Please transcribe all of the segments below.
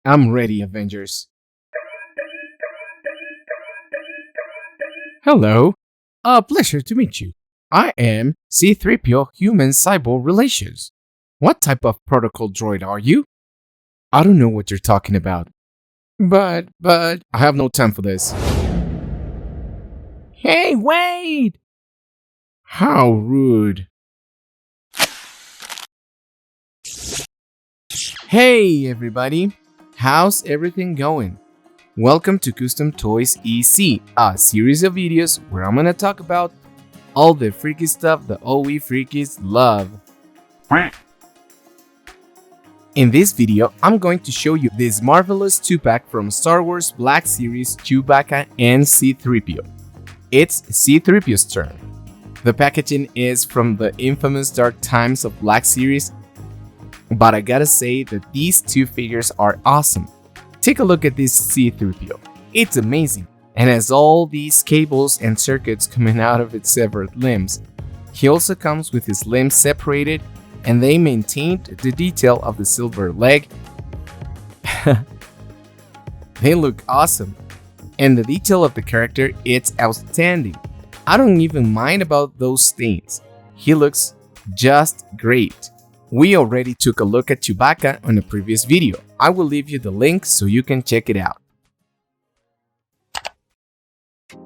I'm ready, Avengers. Hello. A pleasure to meet you. I am C3PO Human Cyborg Relations. What type of protocol droid are you? I don't know what you're talking about. But, I have no time for this. Hey, wait! How rude. Hey, everybody. How's everything going? Welcome to Custom Toys EC, a series of videos where I'm gonna talk about all the freaky stuff that all we freakies love. In this video, I'm going to show you this marvelous 2-pack from Star Wars Black Series Chewbacca and C3PO. It's C3PO's turn. The packaging is from the infamous Dark Times of Black Series, but I gotta say that these two figures are awesome. Take a look at this C3PO. It's amazing and has all these cables and circuits coming out of its severed limbs. He also comes with his limbs separated, and they maintained the detail of the silver leg. They look awesome, and the detail of the character, it's outstanding. I don't even mind about those stains. He looks just great. We already took a look at Chewbacca on a previous video. I will leave you the link so you can check it out.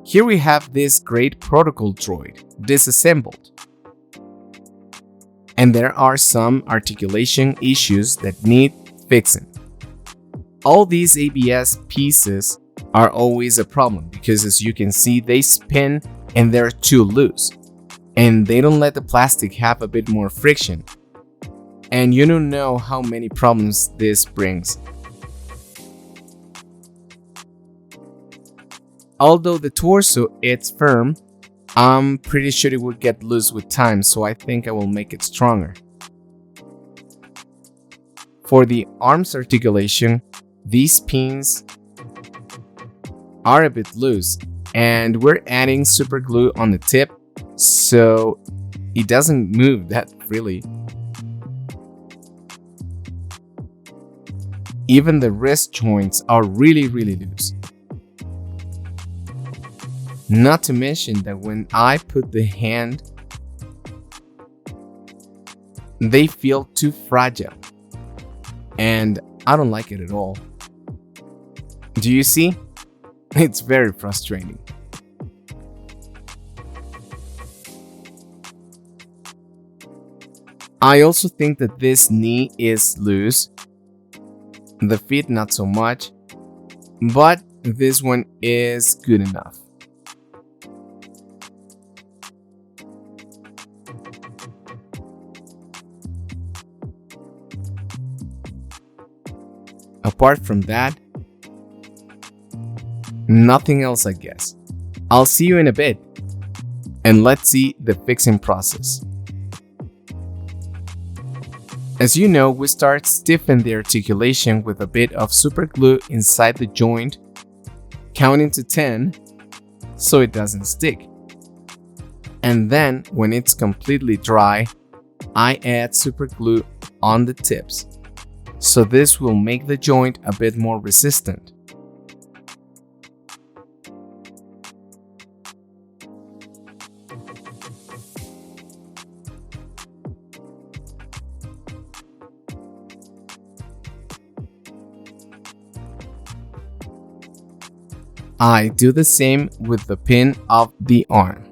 Here we have this great protocol droid, disassembled. And there are some articulation issues that need fixing. All these ABS pieces are always a problem because, as you can see, they spin and they're too loose. And they don't let the plastic have a bit more friction. And you don't know how many problems this brings. Although the torso it's firm, I'm pretty sure it would get loose with time, so I think I will make it stronger. For the arms articulation, these pins are a bit loose, and we're adding super glue on the tip, so it doesn't move that freely. Even the wrist joints are really loose. Not to mention that when I put the hand, they feel too fragile. And I don't like it at all. Do you see? It's very frustrating. I also think that this knee is loose. The feet not so much, but this one is good enough. Apart from that, nothing else, I guess. I'll see you in a bit, and let's see the fixing process. As you know, we start stiffen the articulation with a bit of super glue inside the joint, counting to 10 so it doesn't stick. And then, when it's completely dry, I add super glue on the tips. So this will make the joint a bit more resistant. I do the same with the pin of the arm.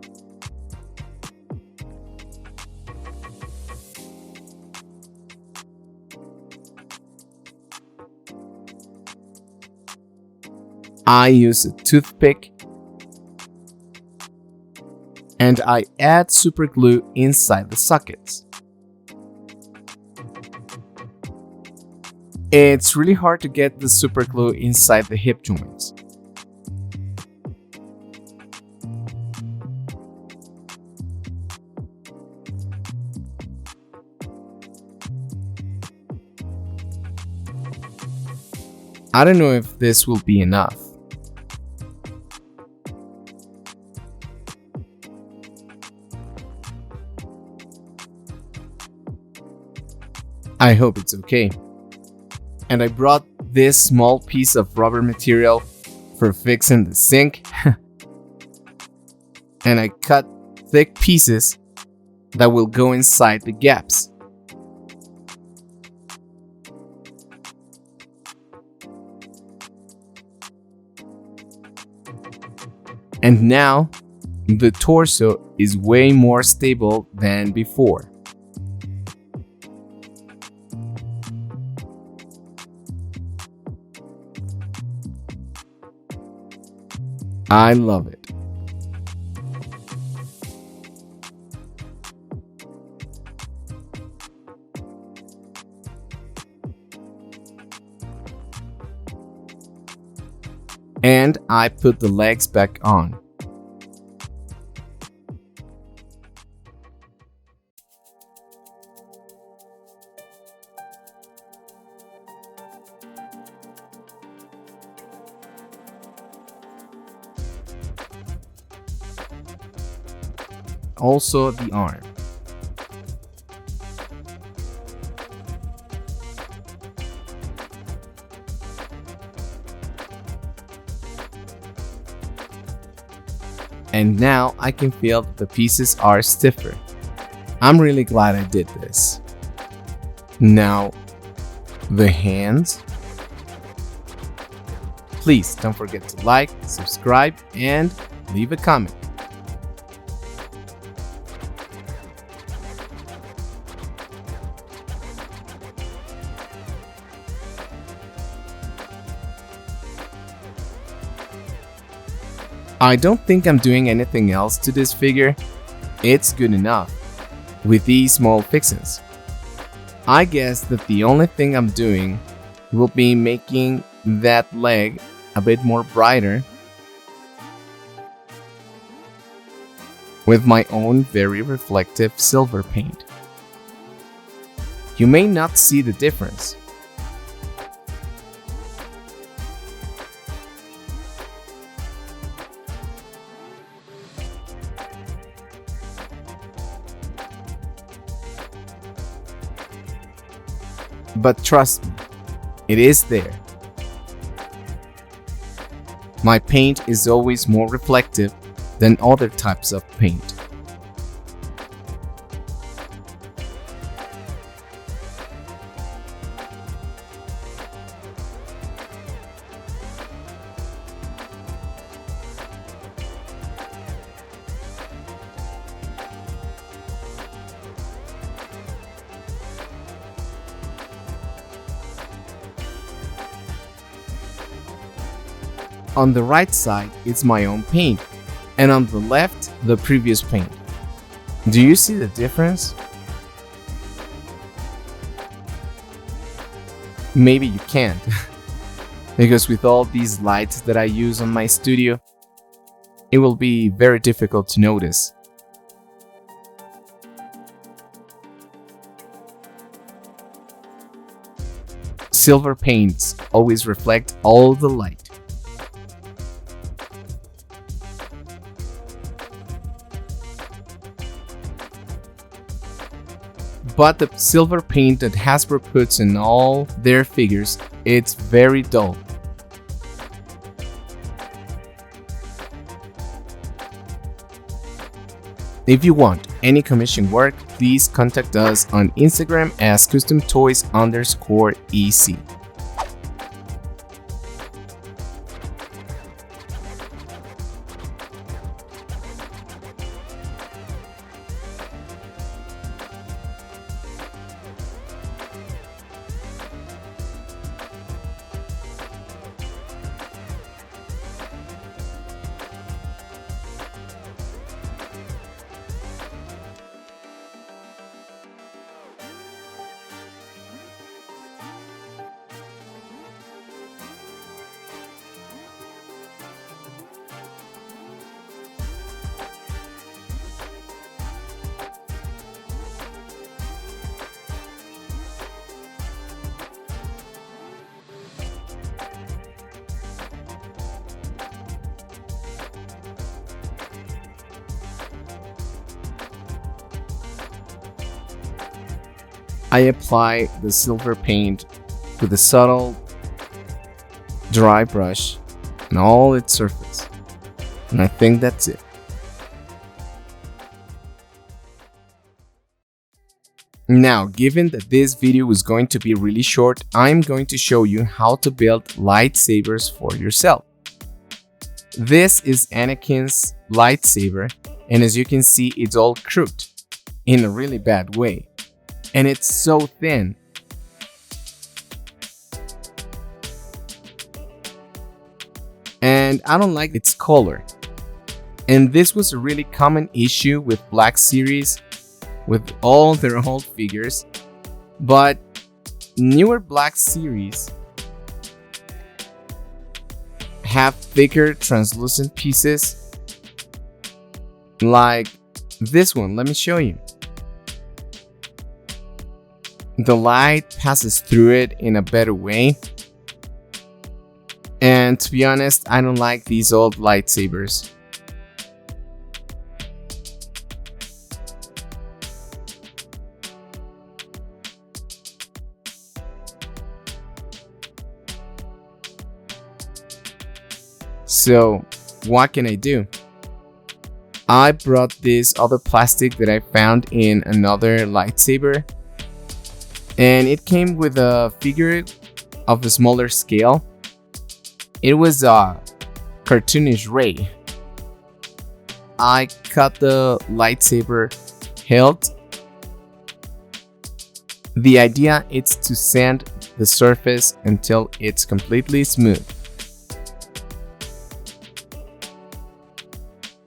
I use a toothpick and I add super glue inside the sockets. It's really hard to get the super glue inside the hip joints. I don't know if this will be enough. I hope it's okay. And I brought this small piece of rubber material for fixing the sink. And I cut thick pieces that will go inside the gaps. And now, the torso is way more stable than before. I love it. And I put the legs back on. Also the arm. And now I can feel that the pieces are stiffer. I'm really glad I did this. Now, the hands. Please don't forget to like, subscribe, and leave a comment. I don't think I'm doing anything else to this figure. It's good enough with these small fixes. I guess that the only thing I'm doing will be making that leg a bit more brighter with my own very reflective silver paint. You may not see the difference. But trust me, it is there. My paint is always more reflective than other types of paint. On the right side, it's my own paint, and on the left, the previous paint. Do you see the difference? Maybe you can't, because with all these lights that I use on my studio, it will be very difficult to notice. Silver paints always reflect all the light. But the silver paint that Hasbro puts in all their figures, it's very dull. If you want any commission work, please contact us on Instagram as customtoys_EC. I apply the silver paint with a subtle dry brush on all its surface. And I think that's it. Now, given that this video is going to be really short, I'm going to show you how to build lightsabers for yourself. This is Anakin's lightsaber, and as you can see, it's all crooked in a really bad way. And it's so thin. And I don't like its color. And this was a really common issue with Black Series, with all their old figures, but newer Black Series have thicker translucent pieces like this one. Let me show you. The light passes through it in a better way, and to be honest, I don't like these old lightsabers. So what can I do? I brought this other plastic that I found in another lightsaber, and it came with a figure of a smaller scale. It was a cartoonish ray. I cut the lightsaber hilt. The idea is to sand the surface until it's completely smooth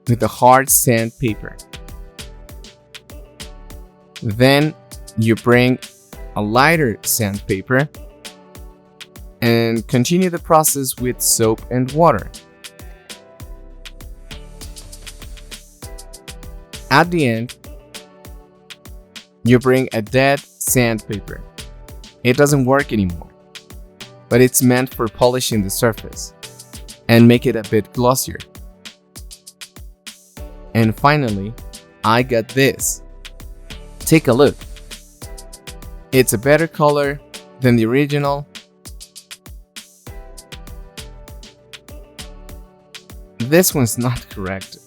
with a hard sandpaper. Then you bring a lighter sandpaper and continue the process with soap and water. At the end, you bring a dead sandpaper. It doesn't work anymore, but it's meant for polishing the surface and make it a bit glossier. And finally, I got this. Take a look. It's a better color than the original. This one's not correct.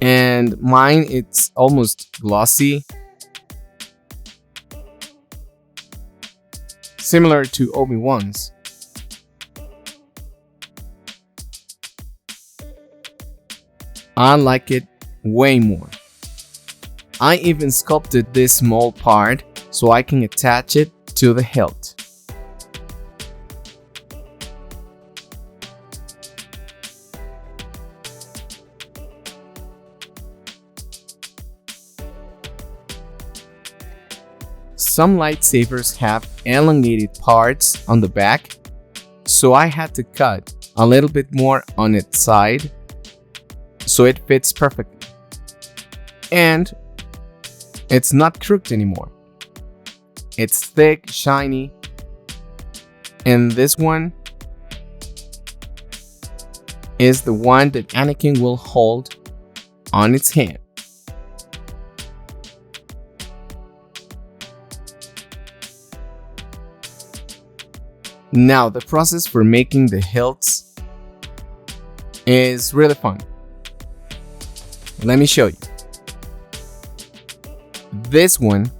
And mine, it's almost glossy. Similar to Obi-Wan's. I like it way more. I even sculpted this small part so I can attach it to the hilt. Some lightsabers have elongated parts on the back, so I had to cut a little bit more on its side so it fits perfectly. And it's not crooked anymore. It's thick, shiny, and this one is the one that Anakin will hold on its hand. Now, the process for making the hilts is really fun. Let me show you. This one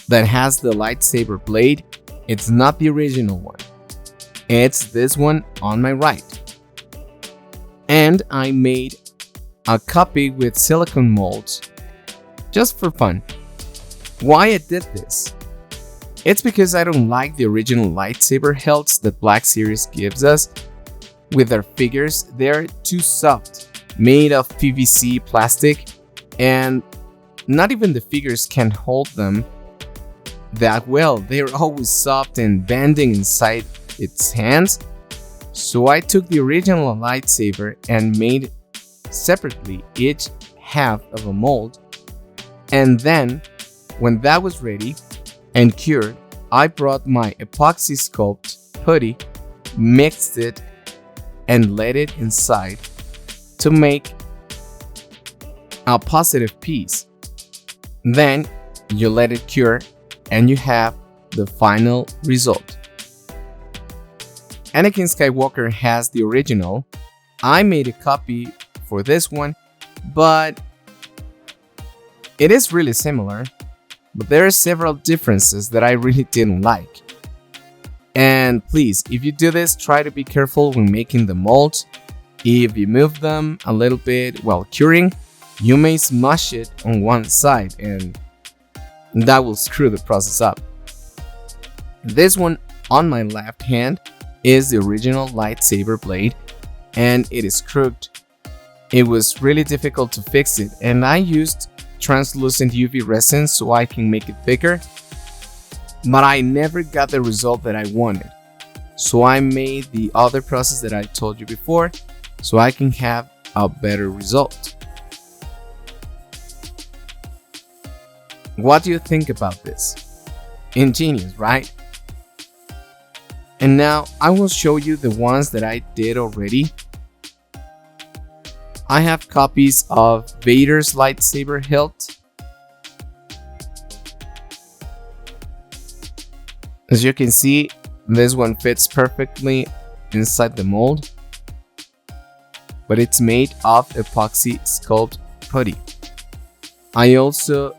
that has the lightsaber blade, it's not the original one. It's this one on my right. And I made a copy with silicone molds just for fun. Why I did this? It's because I don't like the original lightsaber hilts that Black Series gives us. With their figures, they're too soft, made of PVC plastic, and not even the figures can hold them that well. They're always soft and bending inside its hands. So I took the original lightsaber and made separately each half of a mold, and then when that was ready and cured, I brought my epoxy sculpt putty, mixed it, and let it inside to make a positive piece. Then you let it cure and you have the final result. Anakin Skywalker has the original. I made a copy for this one, but it is really similar. But there are several differences that I really didn't like. And please, if you do this, try to be careful when making the molds. If you move them a little bit while curing, you may smush it on one side and that will screw the process up. This one on my left hand is the original lightsaber blade and it is crooked. It was really difficult to fix it and I used translucent UV resin so I can make it thicker, but I never got the result that I wanted. So I made the other process that I told you before so I can have a better result. What do you think about this? Ingenious, right? And now I will show you the ones that I did already. I have copies of Vader's lightsaber hilt. As you can see, this one fits perfectly inside the mold, but it's made of epoxy sculpt putty. I also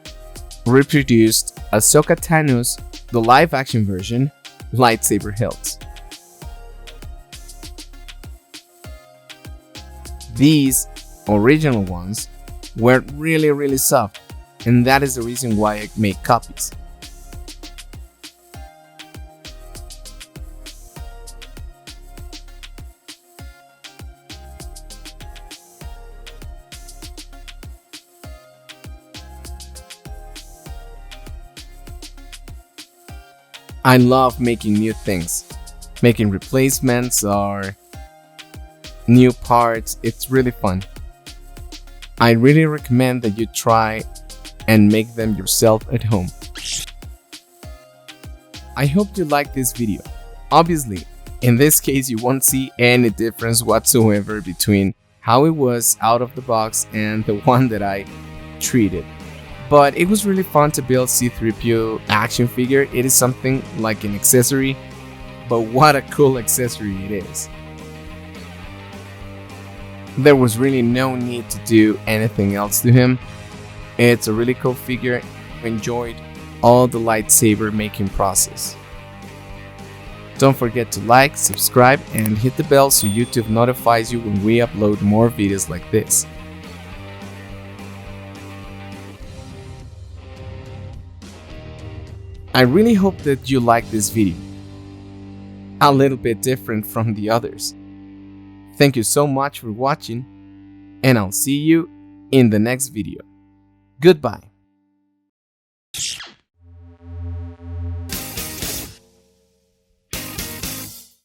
reproduced Ahsoka Tano's, the live action version, lightsaber hilt. These original ones were really soft, and that is the reason why I make copies. I love making new things, making replacements or new parts. It's really fun. I really recommend that you try and make them yourself at home. I hope you liked this video. Obviously, in this case you won't see any difference whatsoever between how it was out of the box and the one that I treated. But it was really fun to build C3PO action figure. It is something like an accessory, but what a cool accessory it is. There was really no need to do anything else to him. It's a really cool figure. Enjoyed all the lightsaber making process. Don't forget to like, subscribe, and hit the bell so YouTube notifies you when we upload more videos like this. I really hope that you like this video. A little bit different from the others. Thank you so much for watching, and I'll see you in the next video. Goodbye.